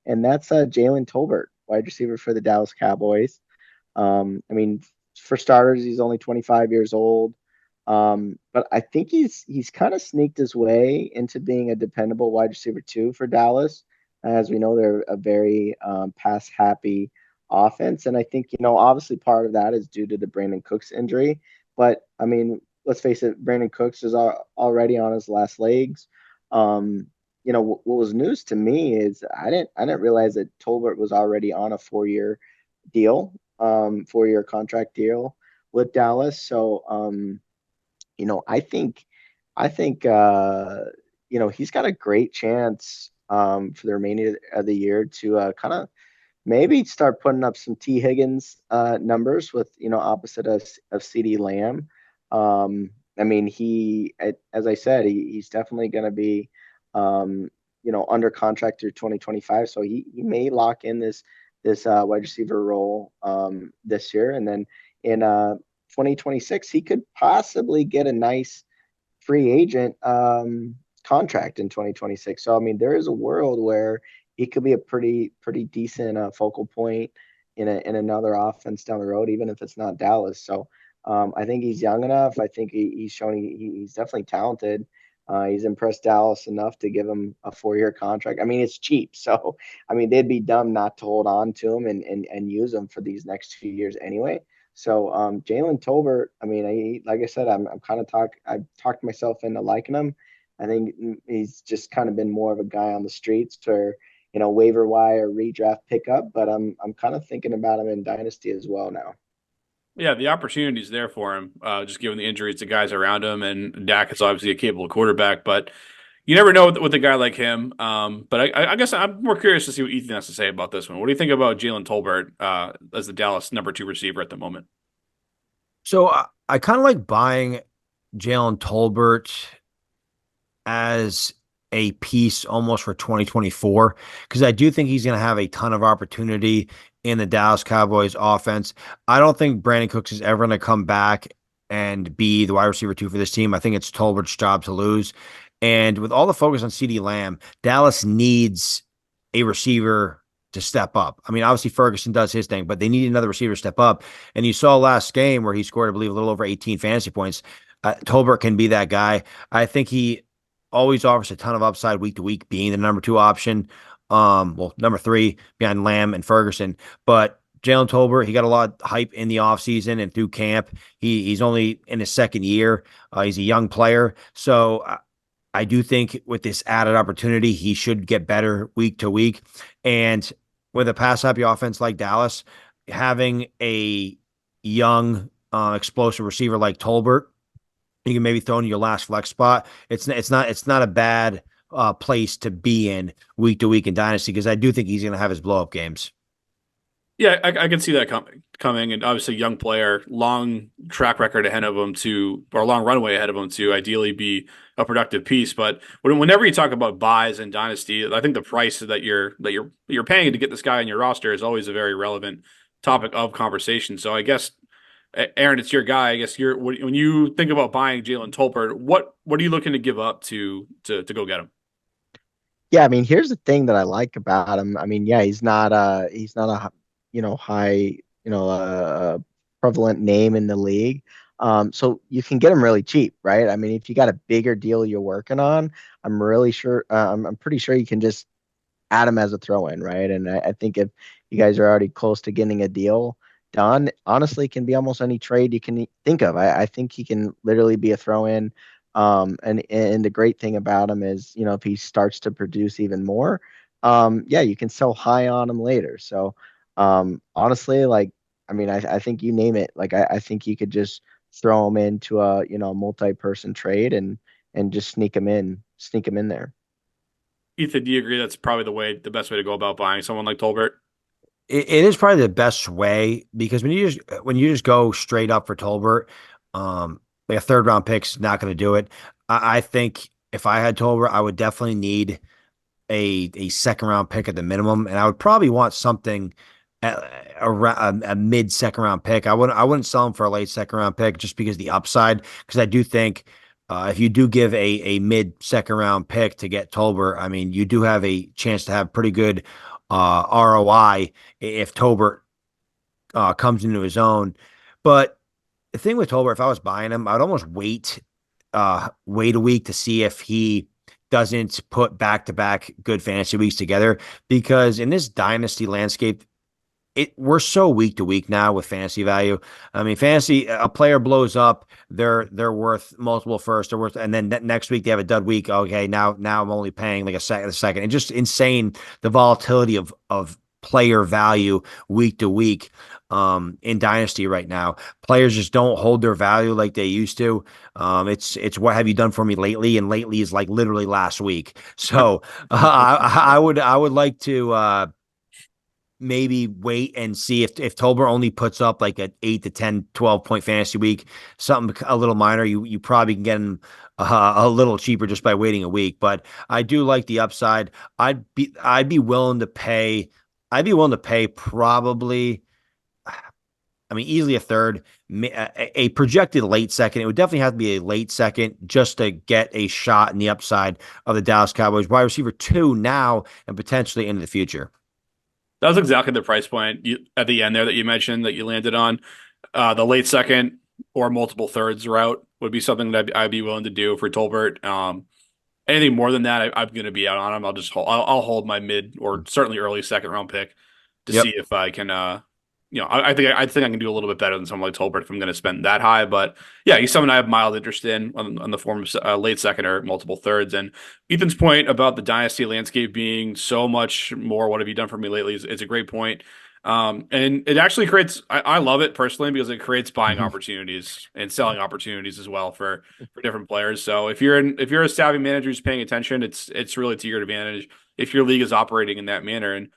and that's Jalen Tolbert, wide receiver for the Dallas Cowboys. I mean, for starters, he's only 25 years old. But I think he's kind of sneaked his way into being a dependable wide receiver too for Dallas. As we know, they're a very pass happy offense, and I think obviously part of that is due to the Brandon Cooks injury. But I mean, let's face it, Brandon Cooks is already on his last legs. What was news to me is I didn't realize that Tolbert was already on a 4-year deal, 4-year contract deal with Dallas. So I think he's got a great chance for the remainder of the year to kind of maybe start putting up some T Higgins numbers with opposite of CD Lamb. I mean, as I said, he's definitely going to be under contract through 2025, so he may lock in this wide receiver role this year, and then in 2026 he could possibly get a nice free agent contract in 2026. So I mean, there is a world where he could be a pretty decent focal point in another offense down the road, even if it's not Dallas. So I think he's young enough. I think he's shown he's definitely talented. He's impressed Dallas enough to give him a 4-year contract. I mean, it's cheap, so I mean they'd be dumb not to hold on to him and use him for these next few years anyway. So Jalen Tolbert, I mean, like I said, I've talked myself into liking him. I think he's just kind of been more of a guy on the streets or waiver wire redraft pickup, but I'm kind of thinking about him in Dynasty as well now. Yeah, the opportunity's there for him, just given the injuries to guys around him. And Dak is obviously a capable quarterback, but you never know with a guy like him. But I guess I'm more curious to see what Ethan has to say about this one. What do you think about Jalen Tolbert as the Dallas number 2 receiver at the moment? So I kind of like buying Jalen Tolbert as a piece almost for 2024 because I do think he's going to have a ton of opportunity in the Dallas Cowboys offense. I don't think Brandon Cooks is ever going to come back and be the wide receiver 2 for this team. I think it's Tolbert's job to lose. And with all the focus on CD Lamb, Dallas needs a receiver to step up. I mean, obviously Ferguson does his thing, but they need another receiver to step up. And you saw last game where he scored, I believe, a little over 18 fantasy points. Tolbert can be that guy. I think he always offers a ton of upside week to week, being the number 2 option. Number 3 behind Lamb and Ferguson. But Jalen Tolbert, he got a lot of hype in the offseason and through camp. He's only in his second year. He's a young player. So I do think with this added opportunity, he should get better week to week. And with a pass-happy offense like Dallas, having a young, explosive receiver like Tolbert, you can maybe throw in your last flex spot. It's not a bad place to be in week to week in Dynasty because I do think he's going to have his blow-up games. Yeah, I can see that coming, and obviously young player, long track record ahead of him or long runway ahead of him to ideally be a productive piece. But whenever you talk about buys in Dynasty, I think the price that you're paying to get this guy on your roster is always a very relevant topic of conversation. So I guess, Aaron, it's your guy. I guess when you think about buying Jalen Tolbert, what are you looking to give up to go get him? Yeah, I mean, here's the thing that I like about him. I mean, yeah, he's not a high, prevalent name in the league. So you can get him really cheap, right? I mean, if you got a bigger deal you're working on, I'm pretty sure you can just add him as a throw in, right? And I think if you guys are already close to getting a deal done, honestly, it can be almost any trade you can think of. I think he can literally be a throw in. And the great thing about him is, if he starts to produce even more, yeah, you can sell high on him later. So, honestly, like, I mean, I think you name it. Like, I think you could just throw him into a, multi-person trade and just sneak him in there. Ethan, do you agree that's probably the best way to go about buying someone like Tolbert? It is probably the best way because when you just go straight up for Tolbert, like a third round pick's not going to do it. I think if I had Tolbert, I would definitely need a second round pick at the minimum, and I would probably want something a mid second round pick. I wouldn't sell him for a late second round pick just because the upside. Because I do think if you do give a mid second round pick to get Tolbert, I mean you do have a chance to have pretty good ROI if Tolbert comes into his own. But the thing with Tolbert, if I was buying him, I'd almost wait a week to see if he doesn't put back-to-back good fantasy weeks together, because in this dynasty landscape, we're so week to week now with fantasy value. I mean, fantasy, a player blows up, they're worth multiple first, they're worth, and then next week they have a dud week. Okay, now I'm only paying like a second. It's just insane, the volatility of player value week to week in dynasty right now. Players just don't hold their value like they used to. It's what have you done for me lately, and lately is like literally last week. So I would like to maybe wait and see if Tolbert only puts up like an 8 to 10, 12 point fantasy week, something a little minor. You probably can get him a little cheaper just by waiting a week. But I do like the upside. I'd be willing to pay. I'd be willing to pay probably, I mean, easily a third, a projected late second. It would definitely have to be a late second just to get a shot in the upside of the Dallas Cowboys wide receiver 2 now and potentially into the future. That was exactly the price point at the end there that you mentioned that you landed on. The late second or multiple thirds route would be something that I'd be willing to do for Tolbert. Anything more than that, I'm going to be out on him. I'll hold my mid or certainly early second round pick to see Yep. if I can. I think I can do a little bit better than someone like Tolbert if I'm going to spend that high. But yeah, he's someone I have mild interest in on the form of late second or multiple thirds. And Ethan's point about the dynasty landscape being so much more, what have you done for me lately? Is a great point. And it actually creates. I love it personally because it creates buying opportunities and selling opportunities as well for different players. So if you're a savvy manager who's paying attention, it's really to your advantage if your league is operating in that manner. And